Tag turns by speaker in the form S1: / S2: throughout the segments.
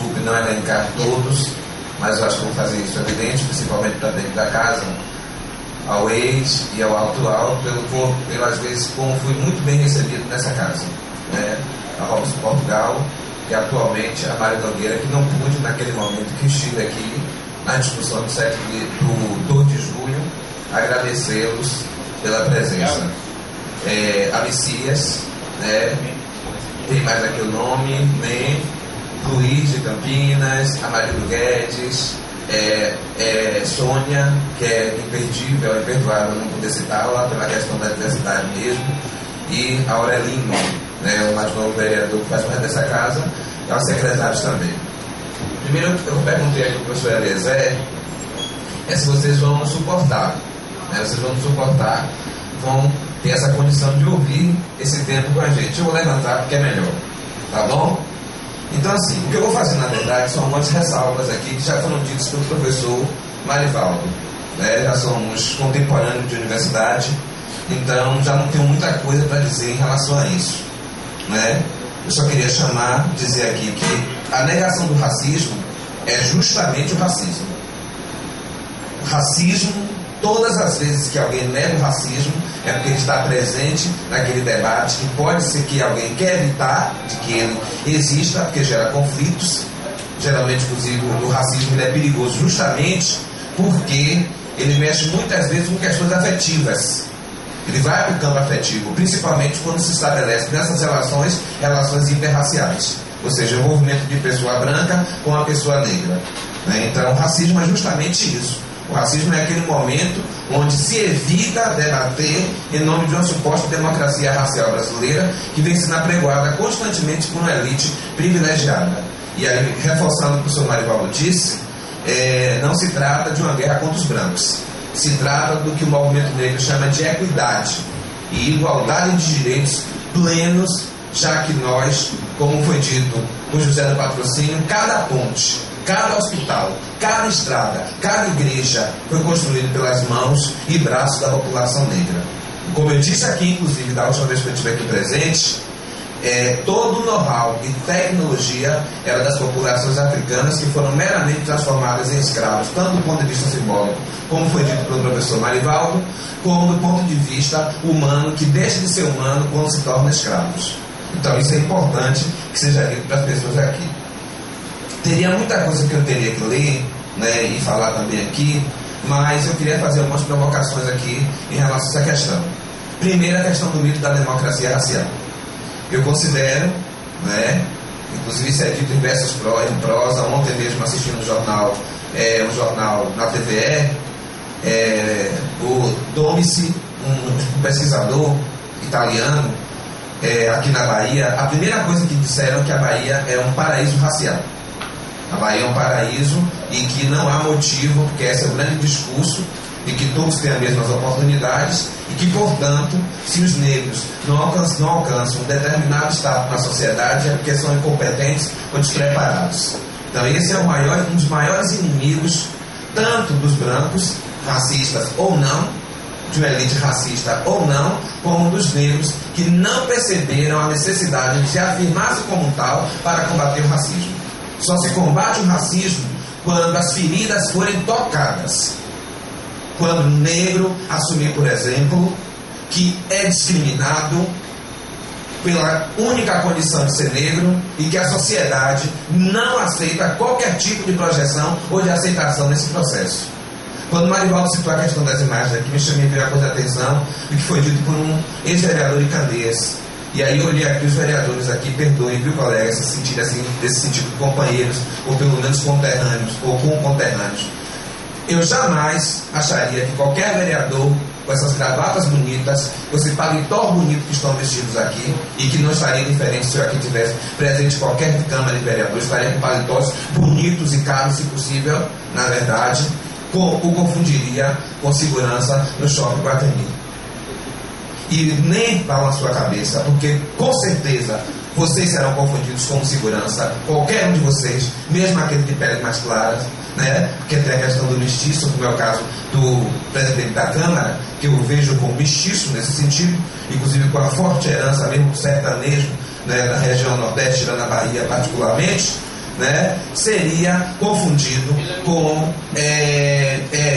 S1: desculpe não elencar todos, mas eu acho que vou fazer isso evidente, principalmente para dentro da casa, ao ex e ao atual, pelas vezes como fui muito bem recebido nessa casa, né? A Robson Portugal e atualmente a Mário Nogueira, que não pude naquele momento que estive aqui na discussão do 2 de julho, agradecê-los pela presença. A Messias, né? Tem mais aqui o nome, né? Luiz de Campinas, a Marilu Guedes, Sônia, que é imperdível, imperdoável não poder citá-la pela questão da diversidade mesmo, e Aurelino, né, o mais novo vereador que faz parte dessa casa, e aos secretários também. Primeiro eu perguntei aqui para o professor Eliezer se vocês vão suportar, né, vão ter essa condição de ouvir esse tempo com a gente. Eu vou levantar porque é melhor, tá bom? Então, assim, o que eu vou fazer, na verdade, são algumas ressalvas aqui que já foram ditas pelo professor Marivaldo, né? Já somos contemporâneos de universidade, então já não tenho muita coisa para dizer em relação a isso, né? Eu só queria dizer aqui que a negação do racismo é justamente o racismo. O racismo, todas as vezes que alguém nega o racismo, é porque ele está presente naquele debate que pode ser que alguém quer evitar de que ele exista, porque gera conflitos. Geralmente, inclusive, o racismo ele é perigoso justamente porque ele mexe muitas vezes com questões afetivas. Ele vai para o campo afetivo, principalmente quando se estabelece nessas relações interraciais, ou seja, o envolvimento de pessoa branca com a pessoa negra, né? Então, o racismo é justamente isso. O racismo é aquele momento onde se evita debater em nome de uma suposta democracia racial brasileira que vem sendo apregoada constantemente por uma elite privilegiada. E aí, reforçando o que o professor Marivaldo disse, não se trata de uma guerra contra os brancos. Se trata do que o movimento negro chama de equidade e igualdade de direitos plenos, já que nós, como foi dito por José do Patrocínio, cada ponte, cada hospital, cada estrada, cada igreja foi construído pelas mãos e braços da população negra. Como eu disse aqui, inclusive, da última vez que eu estive aqui presente, todo o know-how e tecnologia era das populações africanas que foram meramente transformadas em escravos, tanto do ponto de vista simbólico, como foi dito pelo professor Marivaldo, como do ponto de vista humano, que deixa de ser humano quando se torna escravos. Então isso é importante que seja dito para as pessoas aqui. Teria muita coisa que eu teria que ler, né, e falar também aqui, mas eu queria fazer algumas provocações aqui em relação a essa questão. Primeiro, a questão do mito da democracia racial. Eu considero, né, inclusive isso é dito em versos em prosa, ontem mesmo assistindo um jornal na TVE, o Domici, um pesquisador italiano, aqui na Bahia, a primeira coisa que disseram é que a Bahia é um paraíso racial. A Bahia é um paraíso e que não há motivo, porque esse é o grande discurso, de que todos têm as mesmas oportunidades e que, portanto, se os negros não alcançam um determinado status na sociedade é porque são incompetentes ou despreparados. Então esse é um dos maiores inimigos, tanto dos brancos, racistas ou não, de uma elite racista ou não, como dos negros que não perceberam a necessidade de se afirmar-se como tal para combater o racismo. Só se combate o racismo quando as feridas forem tocadas. Quando o negro assumir, por exemplo, que é discriminado pela única condição de ser negro e que a sociedade não aceita qualquer tipo de projeção ou de aceitação nesse processo. Quando o Marivaldo citou a questão das imagens aqui, me chamei a coisa de atenção do que foi dito por um ex-vereador de Candeias. E aí eu olhei aqui os vereadores aqui, perdoem, viu, colegas, se sentirem assim, desse sentido de companheiros, ou pelo menos conterrâneos, ou conterrâneos. Eu jamais acharia que qualquer vereador com essas gravatas bonitas, com esse paletó bonito que estão vestidos aqui, e que não estaria diferente se eu aqui tivesse presente qualquer Câmara de Vereadores, estaria com paletós bonitos e caros, se possível, na verdade, o confundiria com segurança no Shopping Guatemi. E nem vá na sua cabeça, porque com certeza vocês serão confundidos com segurança, qualquer um de vocês, mesmo aquele de pele mais clara, né? Porque tem a questão do mestiço, como é o caso do presidente da Câmara, que eu vejo como mestiço nesse sentido, inclusive com a forte herança mesmo sertanejo, né, da região nordeste, tirando a Bahia particularmente, né, seria confundido com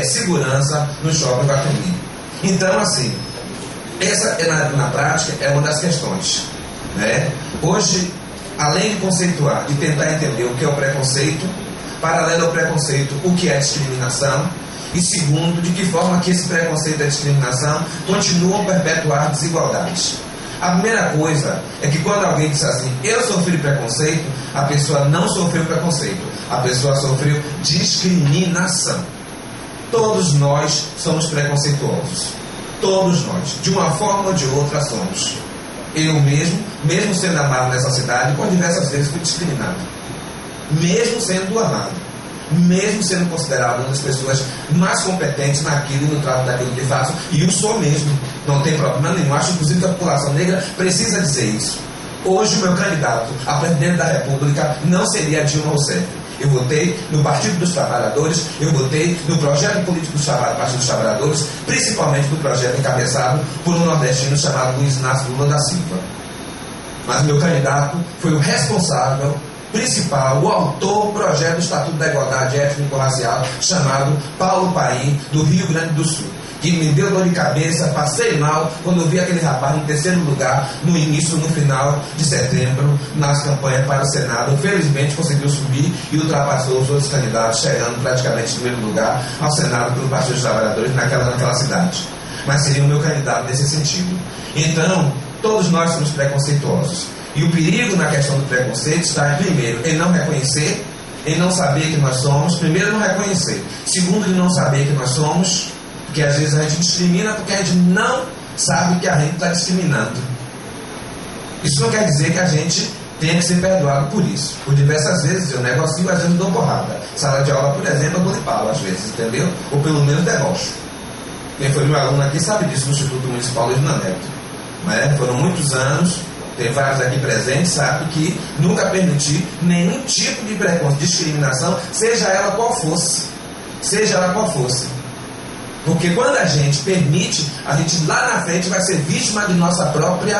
S1: segurança no shopping Guatemi. Então, assim, essa na prática é uma das questões, né? Hoje, além de conceituar, de tentar entender o que é o preconceito, paralelo ao preconceito, o que é discriminação, e segundo, de que forma que esse preconceito e a discriminação continuam a perpetuar desigualdades. A primeira coisa é que quando alguém diz assim, eu sofri preconceito, a pessoa não sofreu preconceito, a pessoa sofreu discriminação. Todos nós somos preconceituosos. Todos nós, de uma forma ou de outra, somos. Eu mesmo sendo amado nessa cidade, por diversas vezes fui discriminado. Mesmo sendo amado, mesmo sendo considerado uma das pessoas mais competentes naquilo e no trato daquilo que faço, e eu sou mesmo, não tem problema nenhum. Acho inclusive que a população negra precisa dizer isso. Hoje o meu candidato a presidente da República não seria Dilma Rousseff. Eu votei no Partido dos Trabalhadores, eu votei no projeto político chamado Partido dos Trabalhadores, principalmente no projeto encabeçado por um nordestino chamado Luiz Inácio Lula da Silva. Mas meu candidato foi o responsável principal, o autor do projeto do Estatuto da Igualdade Étnico-Racial, chamado Paulo Paim, do Rio Grande do Sul, que me deu dor de cabeça, passei mal quando eu vi aquele rapaz em terceiro lugar, no início, no final de setembro, nas campanhas para o Senado. Felizmente conseguiu subir e ultrapassou os outros candidatos, chegando praticamente em primeiro lugar ao Senado pelo Partido dos Trabalhadores naquela cidade. Mas seria o meu candidato nesse sentido. Então, todos nós somos preconceituosos. E o perigo na questão do preconceito está, primeiro, em não reconhecer, em não saber que nós somos. Primeiro, não reconhecer. Segundo, em não saber que nós somos, porque às vezes a gente discrimina porque a gente não sabe que a gente está discriminando. Isso não quer dizer que a gente tenha que ser perdoado por isso. Por diversas vezes eu negocio, às vezes dou porrada. Sala de aula, por exemplo, eu dou de pau às vezes, entendeu? Ou pelo menos debocho. Quem foi meu aluno aqui sabe disso no Instituto Municipal Luiz Neto. Né? Foram muitos anos. Tem vários aqui presentes, sabe que nunca permiti nenhum tipo de preconceito, discriminação, seja ela qual fosse. Seja ela qual fosse. Porque quando a gente permite, a gente lá na frente vai ser vítima de nosso próprio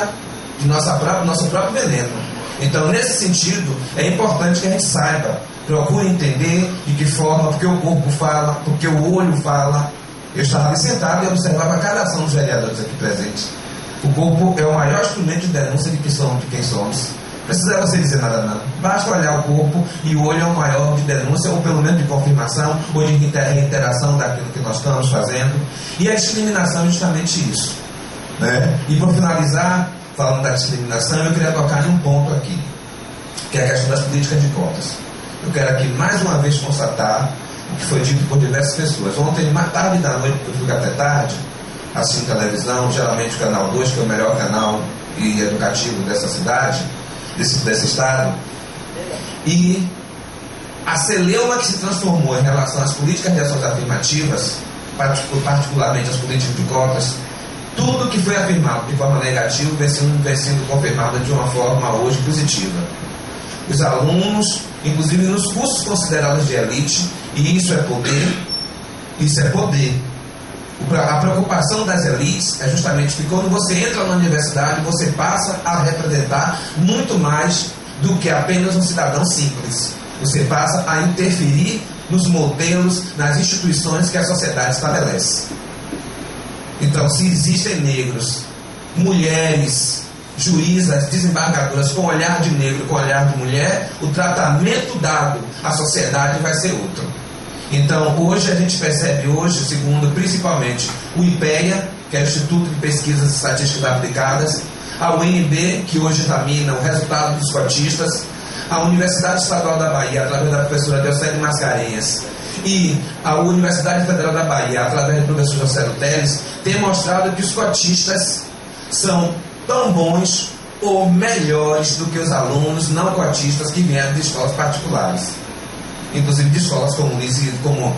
S1: veneno. Então, nesse sentido, é importante que a gente saiba, procure entender de que forma, porque o corpo fala, porque o olho fala. Eu estava ali sentado e observava cada ação dos vereadores aqui presentes. O corpo é o maior instrumento de denúncia de quem somos. Não precisa você dizer nada não. Basta olhar o corpo e o olho é o maior de denúncia, ou pelo menos de confirmação, ou de reiteração daquilo que nós estamos fazendo. E a discriminação é justamente isso. Né? E por finalizar, falando da discriminação, eu queria tocar em um ponto aqui, que é a questão das políticas de cotas. Eu quero aqui mais uma vez constatar o que foi dito por diversas pessoas. Ontem, mais tarde da noite, eu fui até tarde, assisto televisão, geralmente o canal 2, que é o melhor canal e educativo dessa cidade, desse estado, e a celeuma que se transformou em relação às políticas de ações afirmativas, particularmente as políticas de cotas, tudo que foi afirmado de forma negativa vem sendo confirmado de uma forma hoje positiva. Os alunos, inclusive nos cursos considerados de elite, e isso é poder, a preocupação das elites é justamente que quando você entra na universidade, você passa a representar muito mais do que apenas um cidadão simples. Você passa a interferir nos modelos, nas instituições que a sociedade estabelece. Então, se existem negros, mulheres, juízas, desembargadoras com olhar de negro, com olhar de mulher, o tratamento dado à sociedade vai ser outro. Então, hoje a gente percebe, segundo principalmente o IPEA, que é o Instituto de Pesquisas e Estatísticas Aplicadas, a UNB, que hoje examina o resultado dos cotistas, a Universidade Estadual da Bahia, através da professora Delcene Mascarenhas, e a Universidade Federal da Bahia, através do professor José Teles, tem mostrado que os cotistas são tão bons ou melhores do que os alunos não cotistas que vieram de escolas particulares. Inclusive de escolas como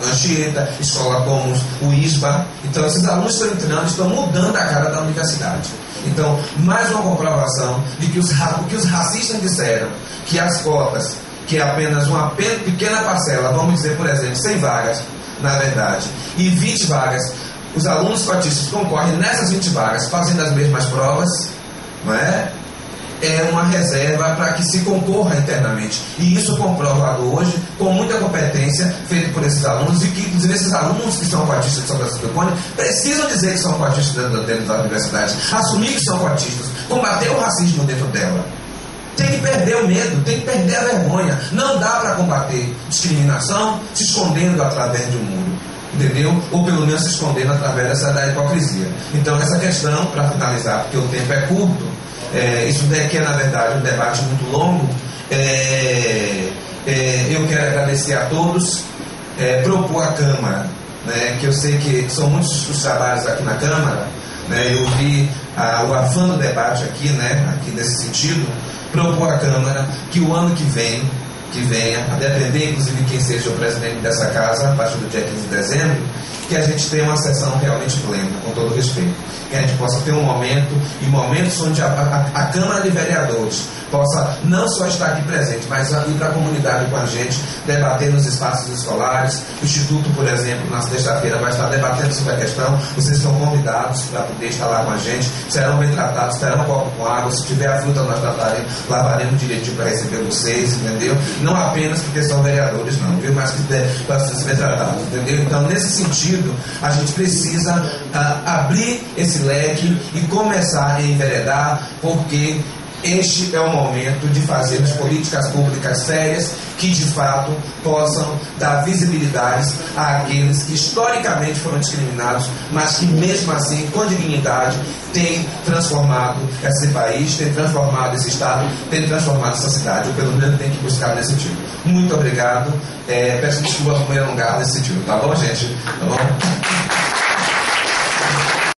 S1: Anchieta, escola como o ISBA. Então esses alunos estão entrando, estão mudando a cara da universidade. Então, mais uma comprovação de que os racistas disseram que as cotas, que é apenas uma pequena parcela, vamos dizer, por exemplo, 100 vagas, na verdade, e 20 vagas, os alunos cotistas concorrem nessas 20 vagas, fazendo as mesmas provas, não é? é uma reserva para que se concorra internamente. E isso comprovado hoje, com muita competência, feito por esses alunos, e que, inclusive, esses alunos que são cotistas de São Francisco do Cone precisam dizer que são cotistas dentro da universidade, assumir que são cotistas, combater o racismo dentro dela. Tem que perder o medo, tem que perder a vergonha. Não dá para combater discriminação se escondendo através de um muro, entendeu? Ou pelo menos se escondendo através da hipocrisia. Então, essa questão, para finalizar, porque o tempo é curto, isso daqui é, na verdade, um debate muito longo. Eu quero agradecer a todos, propor à Câmara, né, que eu sei que são muitos os trabalhos aqui na Câmara, né, eu vi o afã do debate aqui, né, aqui nesse sentido, propor à Câmara que o ano que venha, a depender inclusive quem seja o presidente dessa casa, a partir do dia 15 de dezembro, que a gente tenha uma sessão realmente plena, com todo respeito. Que a gente possa ter um momento, e momentos onde a Câmara de Vereadores possa não só estar aqui presente, mas ir para a comunidade com a gente, debater nos espaços escolares. O Instituto, por exemplo, na sexta-feira vai estar debatendo sobre a questão. Vocês estão convidados para poder estar lá com a gente, serão bem tratados, terão um copo com água. Se tiver a fruta, nós lavaremos direitinho para receber vocês, entendeu? Não apenas porque são vereadores, não, viu? Mas que para ser tratados, entendeu? Então, nesse sentido, a gente precisa abrir esse leque e começar a enveredar, porque este é o momento de fazermos políticas públicas sérias que de fato possam dar visibilidade àqueles que historicamente foram discriminados, mas que mesmo assim, com dignidade, têm transformado esse país, têm transformado esse estado, têm transformado essa cidade, ou pelo menos tem que buscar nesse sentido. Muito obrigado, peço desculpa por me alongar nesse sentido, tá bom, gente? Tá bom?